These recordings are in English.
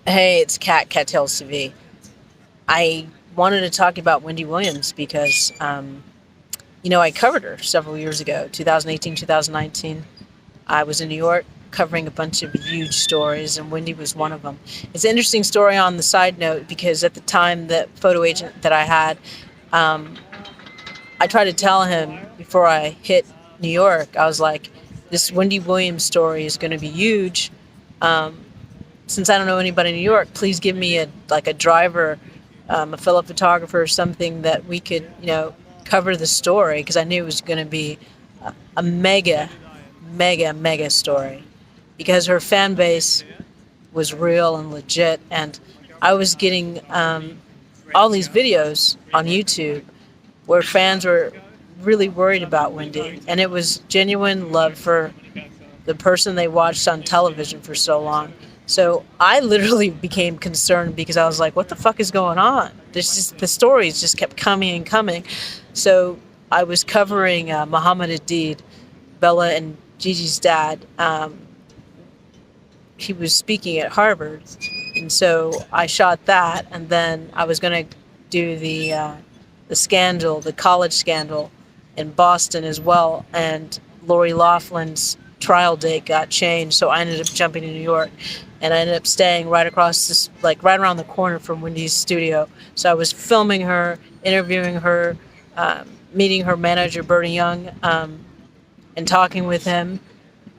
Hey, it's Kattalestv. I wanted to talk about Wendy Williams because, I covered her several years ago, 2018, 2019. I was in New York covering a bunch of huge stories, and Wendy was one of them. It's an interesting story on the side note because at the time, the photo agent that I had, um, I tried to tell him before I hit New York, I was like, this Wendy Williams story is going to be huge. Um, since I don't know anybody in New York, please give me a driver, a fellow photographer, or something that we could, cover the story, because I knew it was going to be a mega, mega, mega story, because her fan base was real and legit, and I was getting all these videos on YouTube where fans were really worried about Wendy, and it was genuine love for the person they watched on television for so long. So I literally became concerned because I was like, what the fuck is going on? The stories just kept coming and coming. So I was covering Muhammad Adid, Bella and Gigi's dad. He was speaking at Harvard. And so I shot that, and then I was going to do the scandal, the college scandal in Boston as well. And Lori Loughlin's trial date got changed, so I ended up jumping to New York, and I ended up staying right across this, like right around the corner from Wendy's studio. So I was filming her, interviewing her, meeting her manager Bernie Young, and talking with him,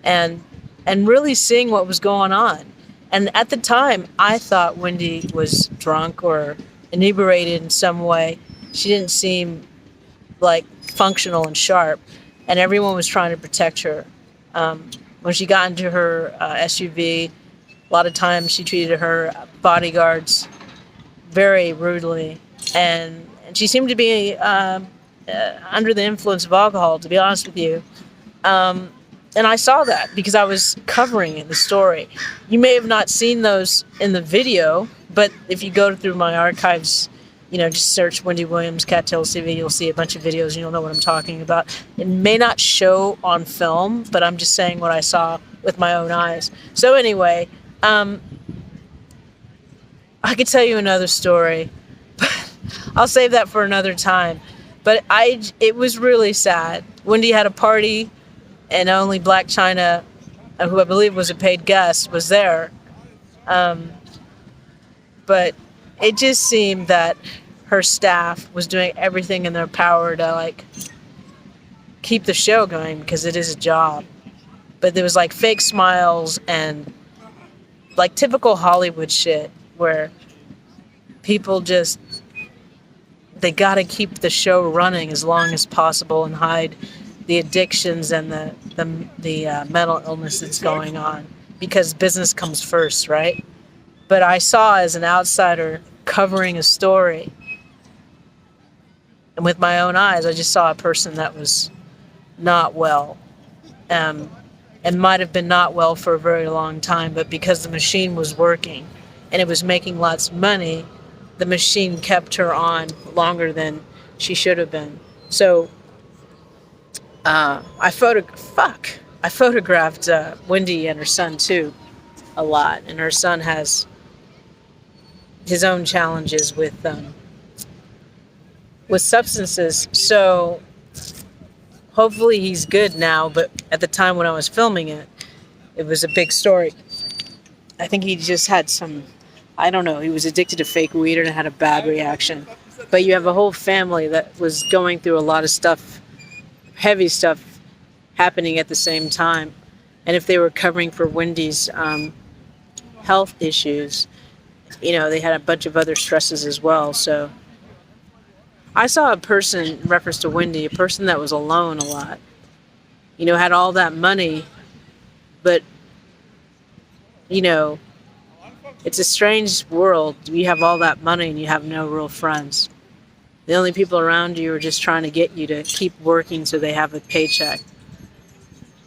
and really seeing what was going on. And at the time, I thought Wendy was drunk or inebriated in some way. She didn't seem like functional and sharp, and everyone was trying to protect her. When she got into her SUV, a lot of times she treated her bodyguards very rudely, and she seemed to be under the influence of alcohol, to be honest with you. And I saw that because I was covering the story. You may have not seen those in the video, but if you go through my archives, just search Wendy Williams, Kattalestv, you'll see a bunch of videos and you'll know what I'm talking about. It may not show on film, but I'm just saying what I saw with my own eyes. So anyway, I could tell you another story, but I'll save that for another time. But it was really sad. Wendy had a party, and only Black China, who I believe was a paid guest, was there. But it just seemed that her staff was doing everything in their power to keep the show going, because it is a job. But there was fake smiles and typical Hollywood shit where people they got to keep the show running as long as possible and hide the addictions and the mental illness that's going on, because business comes first, right? But I saw, as an outsider covering a story, and with my own eyes, I just saw a person that was not well, and might have been not well for a very long time, but because the machine was working and it was making lots of money, the machine kept her on longer than she should have been. So I photographed Wendy and her son too a lot, and her son has his own challenges with substances. So hopefully he's good now, but at the time when I was filming it, it was a big story. I think he just had I don't know, he was addicted to fake weed and had a bad reaction. But you have a whole family that was going through a lot of stuff, heavy stuff, happening at the same time. And if they were covering for Wendy's health issues, they had a bunch of other stresses as well. So I saw a person, in reference to Wendy, a person that was alone a lot, had all that money, but, it's a strange world. You have all that money and you have no real friends. The only people around you are just trying to get you to keep working so they have a paycheck.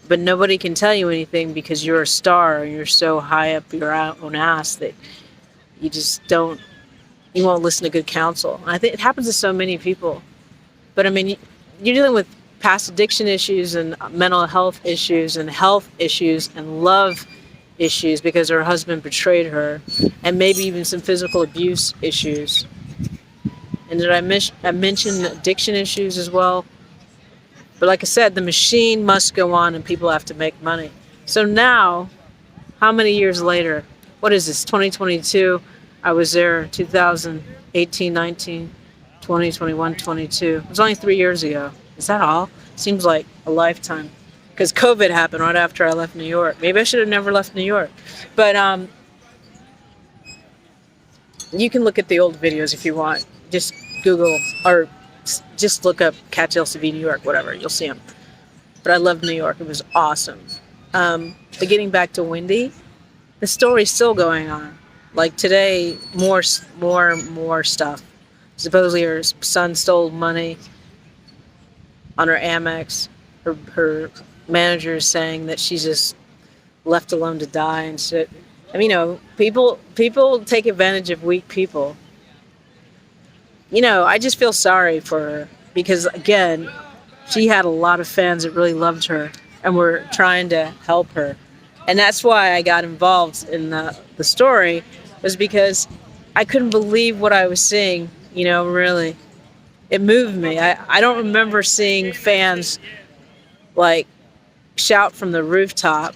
But nobody can tell you anything because you're a star and you're so high up your own ass that you won't listen to good counsel. And I think it happens to so many people. But I mean, you're dealing with past addiction issues and mental health issues and love issues because her husband betrayed her, and maybe even some physical abuse issues. And did I mention addiction issues as well? But like I said, the machine must go on and people have to make money. So now, how many years later? What is this, 2022? I was there 2018, 19, 20, 21, 22. It was only 3 years ago. Is that all? Seems like a lifetime. Because COVID happened right after I left New York. Maybe I should have never left New York. But you can look at the old videos if you want. Just Google or just look up Kattalestv, New York, whatever. You'll see them. But I loved New York. It was awesome. But getting back to Wendy, the story's still going on. Like today, more stuff. Supposedly her son stole money on her Amex. Her manager is saying that she's just left alone to die and shit. I mean, people take advantage of weak people. I just feel sorry for her because, again, she had a lot of fans that really loved her and were trying to help her. And that's why I got involved in the story, was because I couldn't believe what I was seeing, really. It moved me. I don't remember seeing fans, like, shout from the rooftop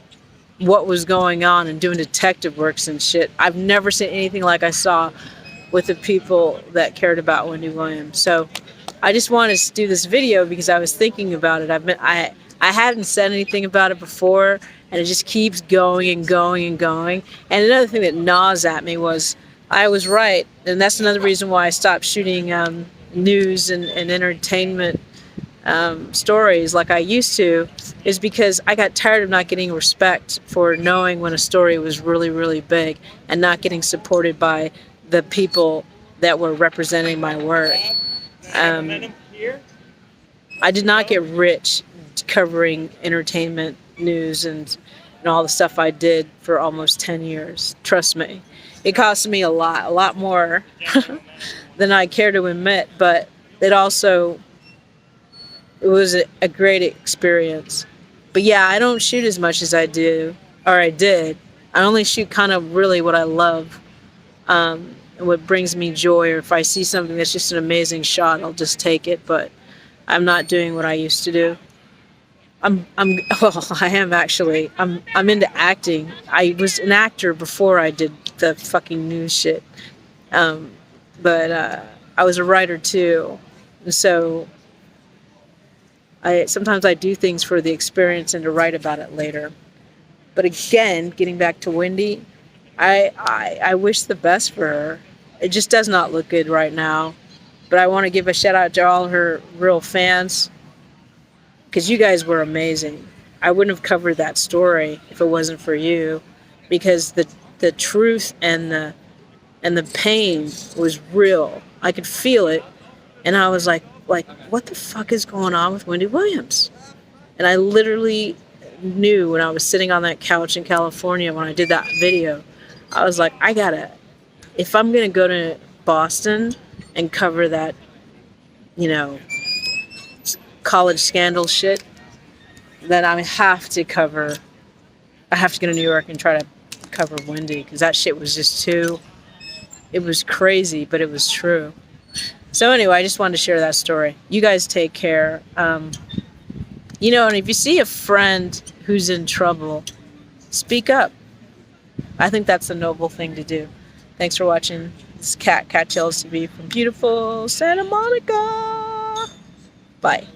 what was going on and doing detective works and shit. I've never seen anything like I saw with the people that cared about Wendy Williams. So I just wanted to do this video because I was thinking about it. I hadn't said anything about it before, and it just keeps going and going and going. And another thing that gnaws at me was I was right, and that's another reason why I stopped shooting news and entertainment stories like I used to, is because I got tired of not getting respect for knowing when a story was really, really big and not getting supported by the people that were representing my work. I did not get rich covering entertainment news and all the stuff I did for almost 10 years. Trust me. It cost me a lot more than I care to admit, but it was a great experience. But yeah, I don't shoot as much as I did. I only shoot kind of really what I love, and what brings me joy, or if I see something that's just an amazing shot, I'll just take it, but I'm not doing what I used to do. I am actually. I'm into acting. I was an actor before I did the fucking news shit. But I was a writer too. And so sometimes I do things for the experience and to write about it later. But again, getting back to Wendy, I wish the best for her. It just does not look good right now. But I want to give a shout out to all her real fans, because you guys were amazing. I wouldn't have covered that story if it wasn't for you, because the truth and the pain was real. I could feel it, and I was like, what the fuck is going on with Wendy Williams? And I literally knew when I was sitting on that couch in California when I did that video, I was like, if I'm gonna go to Boston and cover that, college scandal shit, then I have to go to New York and try to cover Wendy, because that shit was just it was crazy, but it was true. So anyway, I just wanted to share that story. You guys take care. And if you see a friend who's in trouble, speak up. I think that's a noble thing to do. Thanks for watching. This is Kattalestv from beautiful Santa Monica. Bye.